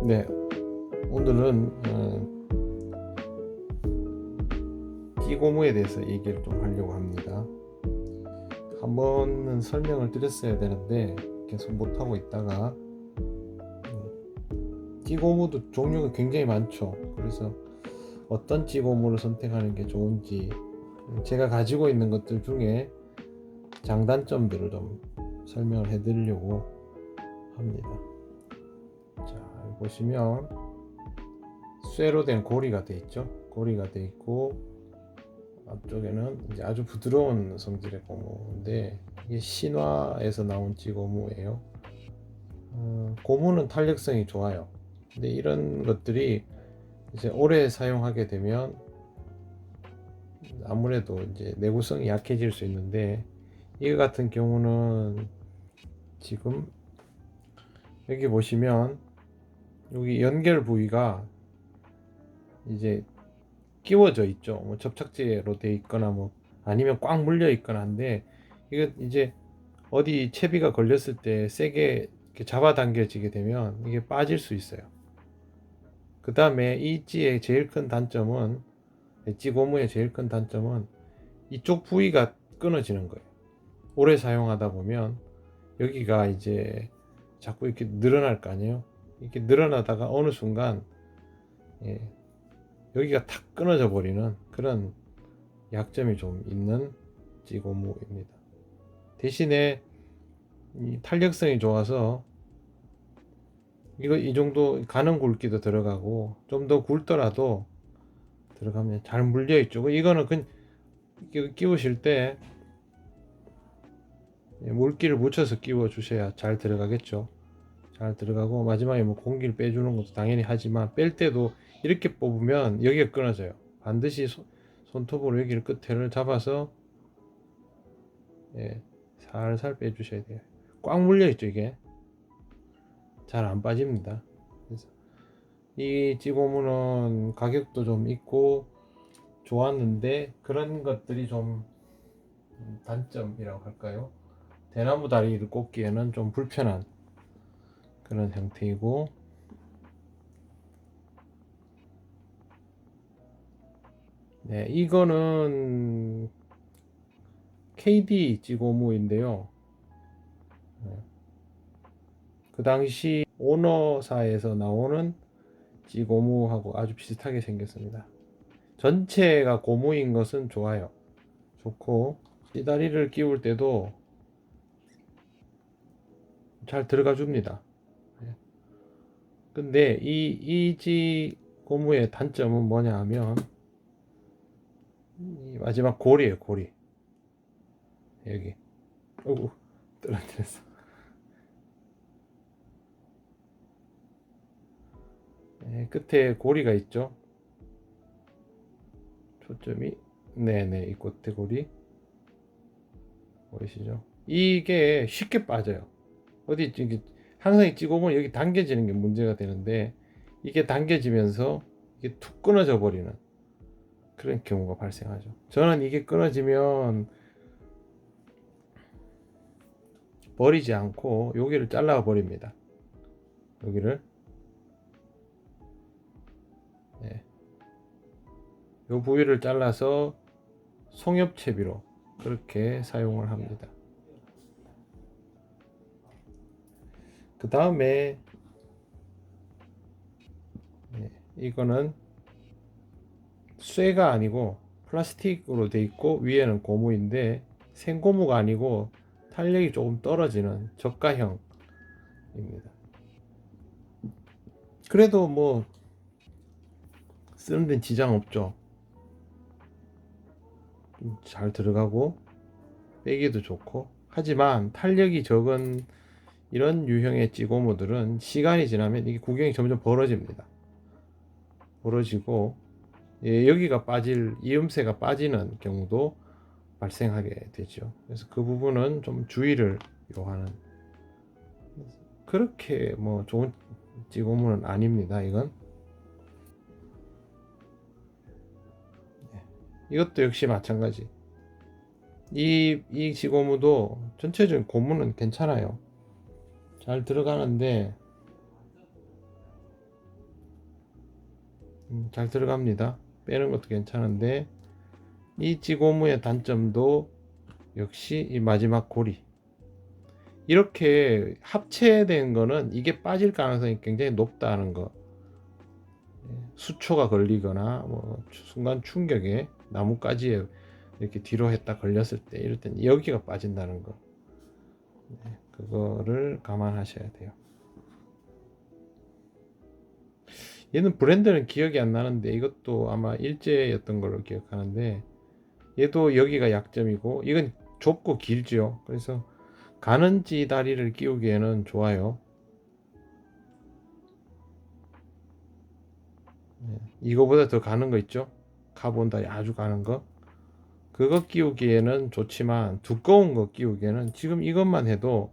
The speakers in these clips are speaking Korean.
네, 오늘은 찌고무에 대해서 얘기를 좀 하려고 합니다. 한 번은 설명을 드렸어야 되는데 계속 못하고 있다가 찌고무도 종류가 굉장히 많죠. 그래서 어떤 찌고무를 선택하는 게 좋은지 제가 가지고 있는 것들 중에 장단점들을 좀 설명을 해드리려고 합니다. 자, 여기 보시면 쇠로 된 고리가 되어 있죠. 고리가 되어 있고 앞쪽에는 이제 아주 부드러운 성질의 고무인데 이게 신화에서 나온 찌고무예요. 고무는 탄력성이 좋아요. 근데 이런 것들이 이제 오래 사용하게 되면 아무래도 이제 내구성이 약해질 수 있는데 이거 같은 경우는 지금 여기 보시면 여기 연결 부위가 이제 끼워져 있죠. 뭐 접착제로 되어 있거나 뭐 아니면 꽉 물려 있거나 한데 이거 이제 어디 채비가 걸렸을 때 세게 이렇게 잡아당겨지게 되면 이게 빠질 수 있어요. 그 다음에 이 찌의 제일 큰 단점은 찌 고무의 제일 큰 단점은 이쪽 부위가 끊어지는 거예요. 오래 사용하다 보면 여기가 이제 자꾸 이렇게 늘어날 거 아니에요. 이렇게 늘어나다가 어느 순간 예, 여기가 탁 끊어져 버리는 그런 약점이 좀 있는 찌 고무입니다. 대신에 이 탄력성이 좋아서 이거 이 정도 가는 굵기도 들어가고 좀 더 굵더라도 들어가면 잘 물려 있죠. 이거는 그 끼우실 때 물기를 묻혀서 끼워 주셔야 잘 들어가겠죠. 잘 들어가고 마지막에 뭐 공기를 빼주는 것도 당연히 하지만 뺄 때도 이렇게 뽑으면 여기가 끊어져요. 반드시 손톱으로 여기를 끝에를 잡아서 살살 빼주셔야 돼요. 꽉 물려 있죠. 이게 잘 안 빠집니다. 그래서 이 찌고무는 가격도 좀 있고 좋았는데 그런 것들이 좀 단점이라고 할까요? 대나무 다리를 꽂기에는 좀 불편한 그런 형태이고 네, 이거는 KD 찌고무인데요. 그 당시 오너사에서 나오는 찌고무하고 아주 비슷하게 생겼습니다. 전체가 고무인 것은 좋아요. 좋고 찌다리를 끼울 때도 잘 들어가 줍니다. 근데 이지 고무의 단점은 뭐냐 하면 이 마지막 고리예요. 고리 여기 떨어뜨렸어. 끝에 고리가 있죠. 초점이 네네 이 끝에 고리 보이시죠? 이게 쉽게 빠져요. 어디 이게 항상 이 찌고무는 여기 당겨지는 게 문제가 되는데 이게 당겨지면서 이게 툭 끊어져 버리는 그런 경우가 발생하죠. 저는 이게 끊어지면 버리지 않고 여기를 잘라 버립니다. 여기를 네. 이 부위를 잘라서 송엽채비로 그렇게 사용을 합니다. 그 다음에 이거는 쇠가 아니고 플라스틱으로 되어 있고 위에는 고무인데 생고무가 아니고 탄력이 조금 떨어지는 저가형입니다. 그래도 뭐 쓰는 데는 지장 없죠. 잘 들어가고 빼기도 좋고 하지만 탄력이 적은 이런 유형의 찌고무들은 시간이 지나면 이게 구경이 점점 벌어집니다. 벌어지고 여기가 빠질 이음새가 빠지는 경우도 발생하게 되죠. 그래서 그 부분은 좀 주의를 요하는 그렇게 뭐 좋은 찌고무는 아닙니다. 이건 이것도 역시 마찬가지. 이 찌고무도 전체적인 고무는 괜찮아요. 잘 들어가는데 잘 들어갑니다. 빼는 것도 괜찮은데 이 찌고무의 단점도 역시 이 마지막 고리, 이렇게 합체된 거는 이게 빠질 가능성이 굉장히 높다는 거. 수초가 걸리거나 뭐 순간 충격에 나뭇가지에 이렇게 뒤로 했다 걸렸을 때 이럴 땐 여기가 빠진다는 거. 그거를 감안하셔야 돼요. 얘는 브랜드는 기억이 안 나는데 이것도 아마 일제였던 걸로 기억하는데 얘도 여기가 약점이고, 이건 좁고 길죠. 그래서 가는지 다리를 끼우기에는 좋아요. 이거보다 더 가는 거 있죠? 카본 다리 아주 가는 거, 그거 끼우기에는 좋지만 두꺼운 거 끼우기에는 지금 이것만 해도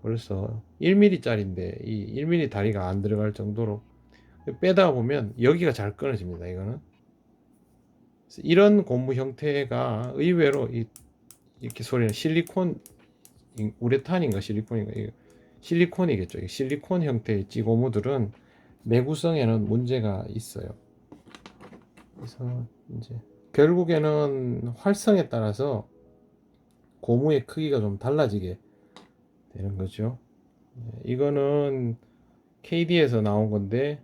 벌써 1mm 짜리인데 이 1mm 다리가 안 들어갈 정도로 빼다 보면 여기가 잘 끊어집니다. 이거는 이런 고무 형태가 의외로 이렇게 소리는 실리콘, 우레탄인가 실리콘인가, 이거 실리콘이겠죠. 이 실리콘 형태의 찌고무들은 내구성에는 문제가 있어요. 그래서 이제 결국에는 활성에 따라서 고무의 크기가 좀 달라지게 되는 거죠. 이거는 KD에서 나온 건데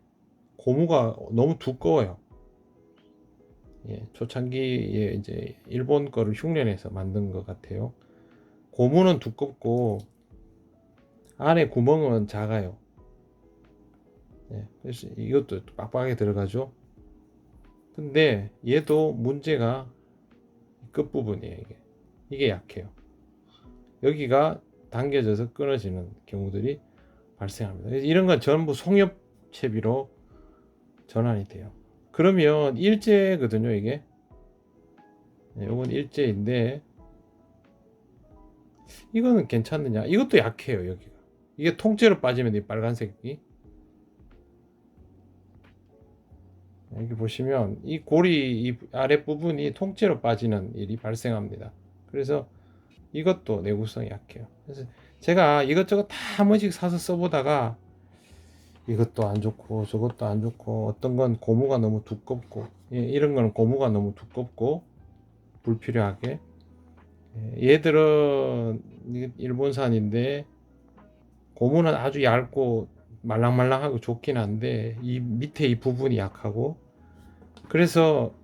고무가 너무 두꺼워요. 초창기에 이제 일본 거를 흉내내서 만든 것 같아요. 고무는 두껍고 안에 구멍은 작아요. 그래서 이것도 빡빡하게 들어가죠. 근데 얘도 문제가 끝부분이에요. 이게 약해요. 여기가 당겨져서 끊어지는 경우들이 발생합니다. 이런 건 전부 송엽 채비로 전환이 돼요. 그러면 일제거든요, 이게. 이건 일제인데 이거는 괜찮느냐? 이것도 약해요, 여기가. 이게 통째로 빠지면 이 빨간색이, 여기 보시면 이 고리 이 아랫 부분이 통째로 빠지는 일이 발생합니다. 그래서 이것도 내구성이 약해요. 그래서 제가 이것저것 다 한 번씩 사서 써보다가 이것도 안 좋고 저것도 안 좋고, 어떤 건 고무가 너무 두껍고, 이런 거는 고무가 너무 두껍고 불필요하게, 얘들은 일본산인데 고무는 아주 얇고 말랑말랑하고 좋긴 한데 이 밑에 이 부분이 약하고, 그래서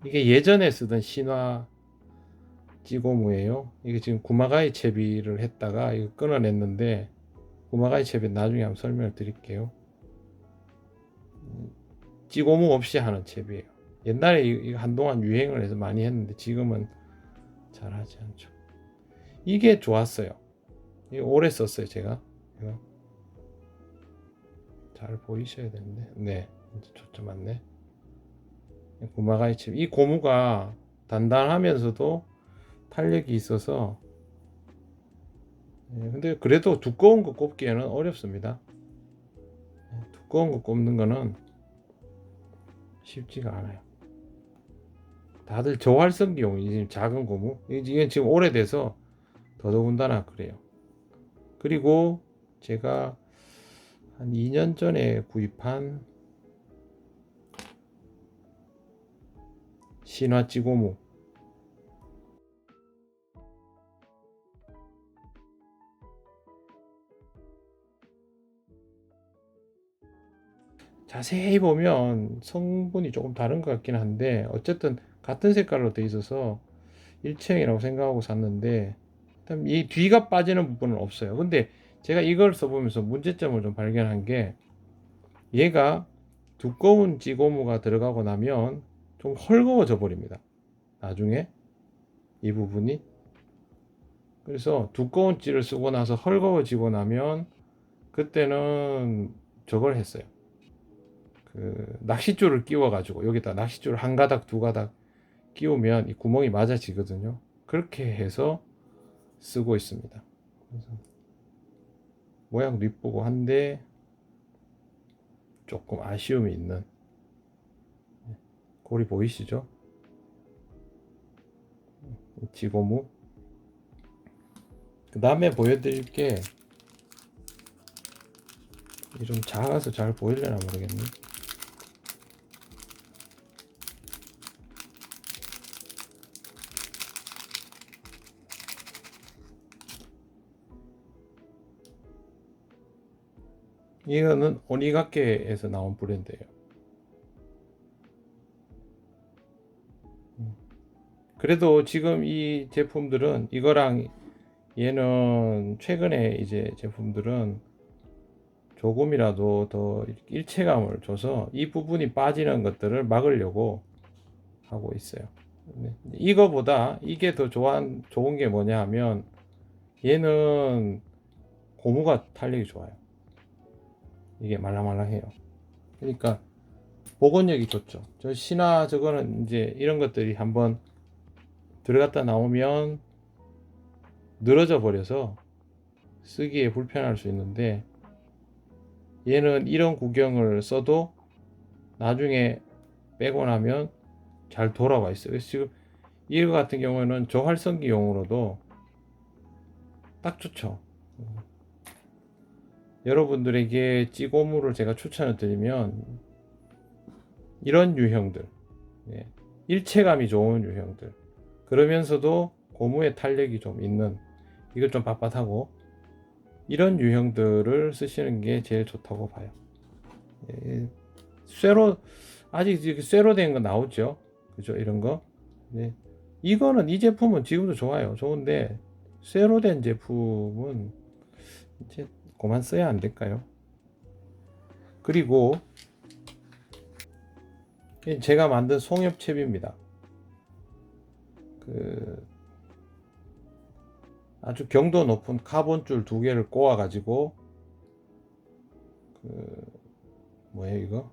이게 예전에 쓰던 신화 찌고무예요. 이게 지금 구마가이 채비를 했다가 이거 끊어냈는데, 구마가이 채비 나중에 한번 설명을 드릴게요. 찌고무 없이 하는 채비예요. 옛날에 이거 한동안 유행을 해서 많이 했는데 지금은 잘 하지 않죠. 이게 좋았어요. 이거 오래 썼어요, 제가. 이거 잘 보이셔야 되는데, 네, 초점 맞네. 구마가이 채비, 이 고무가 단단하면서도 탄력이 있어서, 근데 그래도 두꺼운 거 꼽기에는 어렵습니다. 두꺼운 거 꼽는 거는 쉽지가 않아요. 다들 저활성기용이 지금 작은 고무, 이게 지금 오래돼서 더더군다나 그래요. 그리고 제가 한 2년 전에 구입한 신화 찌고무, 자세히 보면 성분이 조금 다른 것 같긴 한데 어쨌든 같은 색깔로 돼 있어서 일체형이라고 생각하고 샀는데, 이 뒤가 빠지는 부분은 없어요. 근데 제가 이걸 써보면서 문제점을 좀 발견한 게, 얘가 두꺼운 찌고무가 들어가고 나면 좀 헐거워져 버립니다, 나중에 이 부분이. 그래서 두꺼운 찌를 쓰고 나서 헐거워지고 나면 그때는 저걸 했어요. 그 낚싯줄을 끼워 가지고 여기다 낚싯줄 한 가닥 두 가닥 끼우면 이 구멍이 맞아지거든요. 그렇게 해서 쓰고 있습니다. 그래서 모양도 이쁘고 한데 조금 아쉬움이 있는, 고리 보이시죠? 지고무. 그 다음에 보여드릴 게, 좀 작아서 잘 보이려나 모르겠네. 이거는 오니가케에서 나온 브랜드예요. 그래도 지금 이 제품들은 이거랑 얘는 최근에 이제 제품들은 조금이라도 더 일체감을 줘서 이 부분이 빠지는 것들을 막으려고 하고 있어요. 이거보다 이게 더 좋은 게 뭐냐 하면 얘는 고무가 탄력이 좋아요. 이게 말랑말랑해요. 그러니까 복원력이 좋죠. 저 신화 저거는 이제 이런 것들이 한번 들어갔다 나오면 늘어져 버려서 쓰기에 불편할 수 있는데 얘는 이런 구경을 써도 나중에 빼고 나면 잘 돌아와 있어요. 그래서 지금 이거 같은 경우에는 저활성기용으로도 딱 좋죠. 여러분들에게 찌고무를 제가 추천을 드리면 이런 유형들, 예, 일체감이 좋은 유형들, 그러면서도 고무의 탄력이 좀 있는, 이거 좀 빳빳하고 이런 유형들을 쓰시는 게 제일 좋다고 봐요. 예, 쇠로 아직 이렇게 쇠로 된 거 나오죠, 그죠? 이런 거. 네. 이거는 이 제품은 지금도 좋아요, 좋은데 쇠로 된 제품은 이제 그만 써야 안 될까요? 그리고 제가 만든 송엽채비입니다. 그 아주 경도 높은 카본줄 두 개를 꼬아 가지고 그 뭐예요 이거?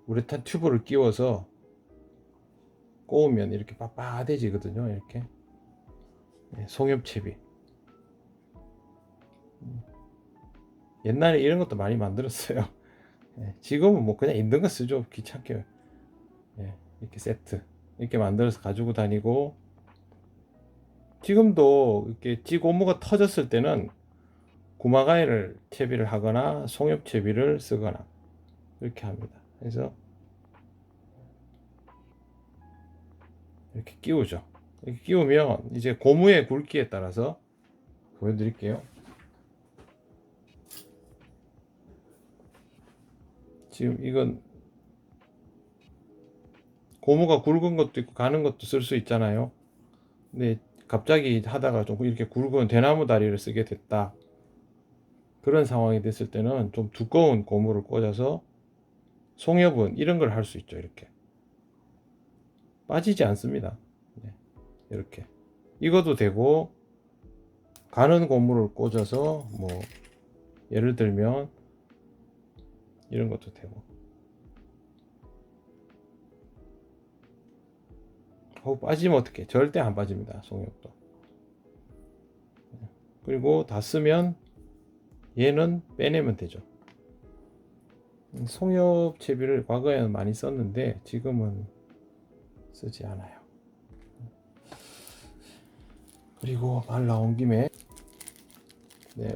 우레탄 튜브를 끼워서 꼬우면 이렇게 빳빳해지거든요. 이렇게 송엽채비. 옛날에 이런 것도 많이 만들었어요. 지금은 뭐 그냥 있는 거 쓰죠. 귀찮게. 이렇게 세트 이렇게 만들어서 가지고 다니고, 지금도 이렇게 찌고무가 터졌을 때는 구마가이를 채비를 하거나 송엽채비를 쓰거나 이렇게 합니다. 그래서 이렇게 끼우죠. 이렇게 끼우면 이제 고무의 굵기에 따라서 보여드릴게요. 지금 이건 고무가 굵은 것도 있고 가는 것도 쓸 수 있잖아요. 근데 갑자기 하다가 좀 이렇게 굵은 대나무 다리를 쓰게 됐다, 그런 상황이 됐을 때는 좀 두꺼운 고무를 꽂아서 송엽은 이런 걸 할 수 있죠. 이렇게 빠지지 않습니다. 네, 이렇게 이것도 되고, 가는 고무를 꽂아서 뭐 예를 들면 이런 것도 되고. 빠지면 어떡해? 절대 안 빠집니다. 송엽도. 그리고 다 쓰면 얘는 빼내면 되죠. 송엽 채비를 과거에는 많이 썼는데 지금은 쓰지 않아요. 그리고 말 나온 김에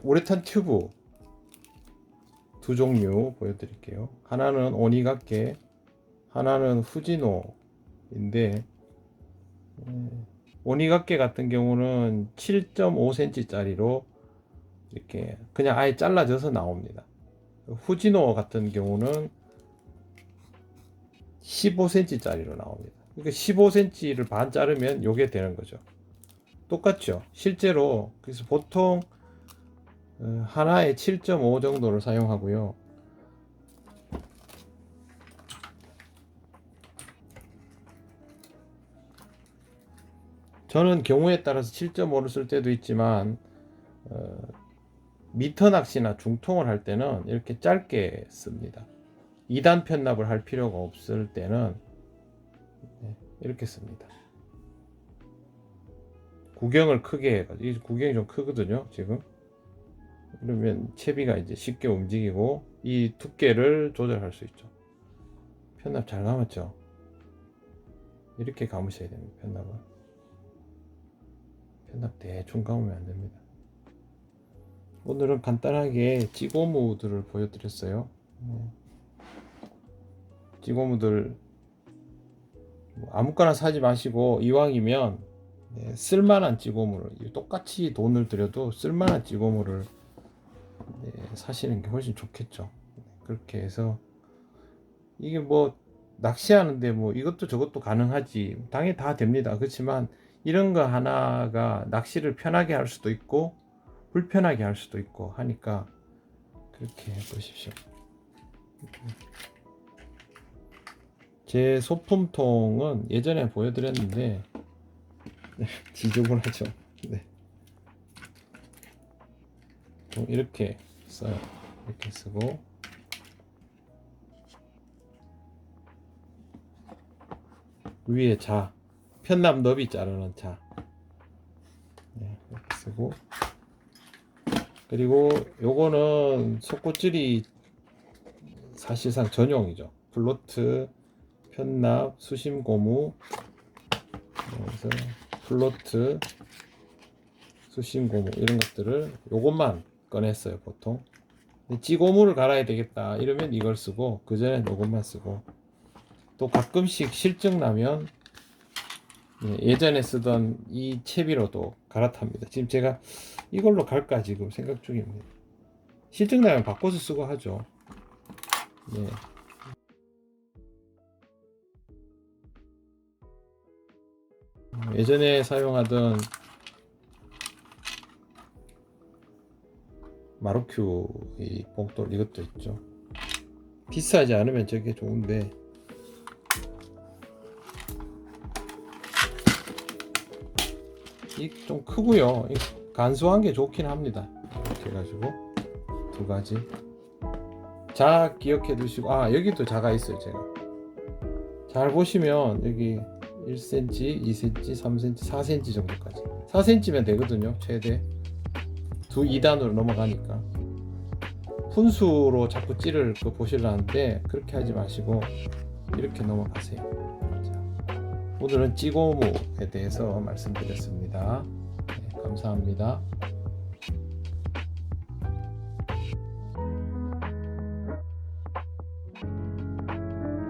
우레탄 튜브 두 종류 보여드릴게요. 하나는 오니가케, 하나는 후지노인데, 오니가케 같은 경우는 7.5cm 짜리로 이렇게 그냥 아예 잘라져서 나옵니다. 후지노 같은 경우는 15cm 짜리로 나옵니다. 그러니까 15cm를 반 자르면 요게 되는 거죠. 똑같죠. 실제로 그래서 보통 하나에 7.5 정도를 사용하고요. 저는 경우에 따라서 7.5를 쓸 때도 있지만 미터 낚시나 중통을 할 때는 이렇게 짧게 씁니다. 2단 편납을 할 필요가 없을 때는 이렇게 씁니다. 구경을 크게 해가지고, 이 구경이 좀 크거든요 지금. 그러면 채비가 이제 쉽게 움직이고 이 두께를 조절할 수 있죠. 편납 잘 감았죠. 이렇게 감으셔야 됩니다. 편납 대충 감으면 안 됩니다. 오늘은 간단하게 찌고무들을 보여드렸어요. 찌고무들 아무거나 사지 마시고 이왕이면 쓸만한 찌고무를, 똑같이 돈을 들여도 쓸만한 찌고무를 네, 사시는 게 훨씬 좋겠죠. 그렇게 해서 이게 뭐 낚시하는데 뭐 이것도 저것도 가능하지. 당연히 다 됩니다. 그렇지만 이런 거 하나가 낚시를 편하게 할 수도 있고 불편하게 할 수도 있고 하니까 그렇게 해보십시오. 제 소품통은 예전에 보여드렸는데 지저분하죠. 네. 이렇게 써요. 이렇게 쓰고 위에 자, 편납 너비 자르는 자, 네, 이렇게 쓰고 그리고 요거는 속꽃질이 사실상 전용이죠. 플로트, 편납, 수심 고무, 그래서 플로트, 수심 고무 이런 것들을 요것만 꺼냈어요 보통. 찌고무를 갈아야 되겠다 이러면 이걸 쓰고 그 전엔 요것만 쓰고 또 가끔씩 실증 나면 예전에 쓰던 이 채비로도 갈아탑니다. 지금 제가 이걸로 갈까 지금 생각 중입니다. 실증 나면 바꿔서 쓰고 하죠. 네. 예전에 사용하던 마루큐 이 봉돌 이것도 있죠. 비싸지 않으면 저게 좋은데 이 좀 크고요. 간소한 게 좋긴 합니다. 이렇게 해가지고 두 가지 자 기억해 두시고 여기도 자가 있어요. 제가 잘 보시면 여기 1cm, 2cm, 3cm, 4cm 정도까지 4cm면 되거든요. 최대 2단으로 넘어가니까 분수로 자꾸 찌를 거 보시려는데 그렇게 하지 마시고 이렇게 넘어가세요. 자, 오늘은 찌고무에 대해서 말씀드렸습니다. 네, 감사합니다.